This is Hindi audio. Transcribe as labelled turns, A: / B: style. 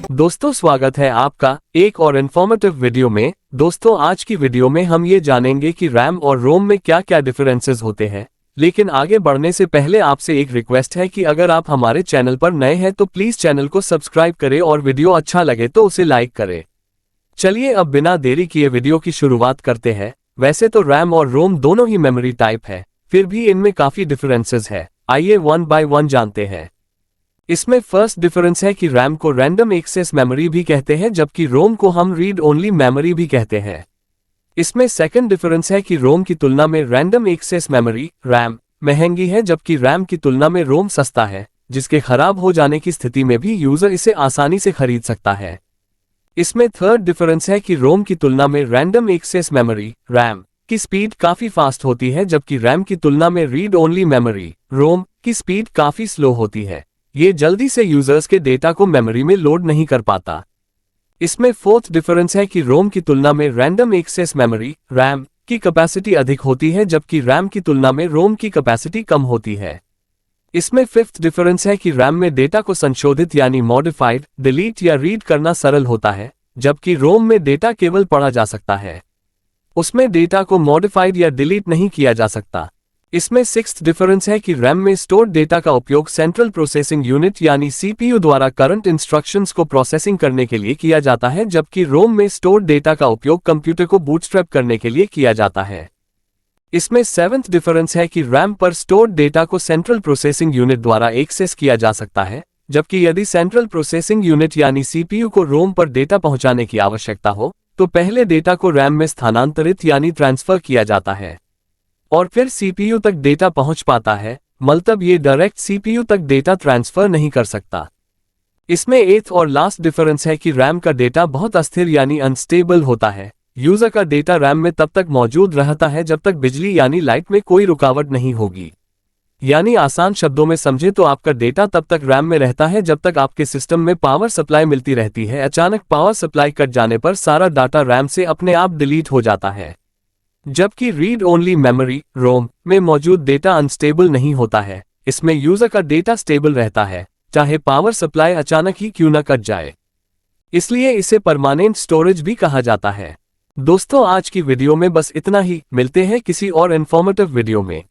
A: दोस्तों स्वागत है आपका एक और इन्फॉर्मेटिव वीडियो में। दोस्तों आज की वीडियो में हम ये जानेंगे कि रैम और रोम में क्या क्या डिफरेंसेस होते हैं। लेकिन आगे बढ़ने से पहले आपसे एक रिक्वेस्ट है कि अगर आप हमारे चैनल पर नए हैं तो प्लीज चैनल को सब्सक्राइब करें और वीडियो अच्छा लगे तो उसे लाइक करें। चलिए अब बिना देरी किए वीडियो की शुरुआत करते हैं। वैसे तो रैम और रोम दोनों ही मेमोरी टाइप है, फिर भी इनमें काफी डिफरेंसेस है। आइए वन बाय वन जानते हैं। इसमें फर्स्ट डिफरेंस है कि रैम को रैंडम एक्सेस मेमोरी भी कहते हैं जबकि रोम को हम रीड ओनली मेमोरी भी कहते हैं। इसमें सेकंड डिफरेंस है कि रोम की तुलना में रैंडम एक्सेस मेमोरी रैम महंगी है जबकि रैम की तुलना में रोम सस्ता है, जिसके खराब हो जाने की स्थिति में भी यूजर इसे आसानी से खरीद सकता है। इसमें थर्ड डिफरेंस है कि रोम की तुलना में रैंडम एक्सेस मेमोरी रैम की स्पीड काफी फास्ट होती है जबकि रैम की तुलना में रीड ओनली मेमोरी रोम की स्पीड काफी स्लो होती है। ये जल्दी से यूजर्स के डेटा को मेमोरी में लोड नहीं कर पाता। इसमें फोर्थ डिफरेंस है कि रोम की तुलना में रैंडम एक्सेस मेमोरी रैम की कैपेसिटी अधिक होती है जबकि रैम की तुलना में रोम की कैपेसिटी कम होती है। इसमें फिफ्थ डिफरेंस है कि रैम में डेटा को संशोधित यानी मॉडिफाइड डिलीट या रीड करना सरल होता है, जबकि रोम में डेटा केवल पढ़ा जा सकता है, उसमें डेटा को मॉडिफाइड या डिलीट नहीं किया जा सकता। इसमें सिक्स्थ डिफरेंस है कि रैम में स्टोर्ड डेटा का उपयोग सेंट्रल प्रोसेसिंग यूनिट यानी सीपीयू द्वारा करंट इंस्ट्रक्शंस को प्रोसेसिंग करने के लिए किया जाता है, जबकि रोम में स्टोर्ड डेटा का उपयोग कंप्यूटर को बूटस्ट्रैप करने के लिए किया जाता है। इसमें सेवेंथ डिफरेंस है कि रैम पर स्टोर्ड डेटा को सेंट्रल प्रोसेसिंग यूनिट द्वारा एक्सेस किया जा सकता है, जबकि यदि सेंट्रल प्रोसेसिंग यूनिट यानी सीपीयू को रोम पर डेटा पहुंचाने की आवश्यकता हो तो पहले डेटा को रैम में स्थानांतरित यानी ट्रांसफर किया जाता है और फिर सीपीयू तक डेटा पहुंच पाता है, मतलब ये डायरेक्ट सीपीयू तक डेटा ट्रांसफर नहीं कर सकता। इसमें एथ और लास्ट डिफरेंस है कि रैम का डेटा बहुत अस्थिर यानी अनस्टेबल होता है। यूजर का डेटा रैम में तब तक मौजूद रहता है जब तक बिजली यानी लाइट में कोई रुकावट नहीं होगी। यानी आसान शब्दों में समझे तो आपका डेटा तब तक रैम में रहता है जब तक आपके सिस्टम में पावर सप्लाई मिलती रहती है। अचानक पावर सप्लाई कट जाने पर सारा डाटा रैम से अपने आप डिलीट हो जाता है। जबकि रीड ओनली मेमोरी रोम में मौजूद डेटा अनस्टेबल नहीं होता है, इसमें यूजर का डेटा स्टेबल रहता है, चाहे पावर सप्लाई अचानक ही क्यों न कट जाए। इसलिए इसे परमानेंट स्टोरेज भी कहा जाता है। दोस्तों आज की वीडियो में बस इतना ही, मिलते हैं किसी और इन्फॉर्मेटिव वीडियो में।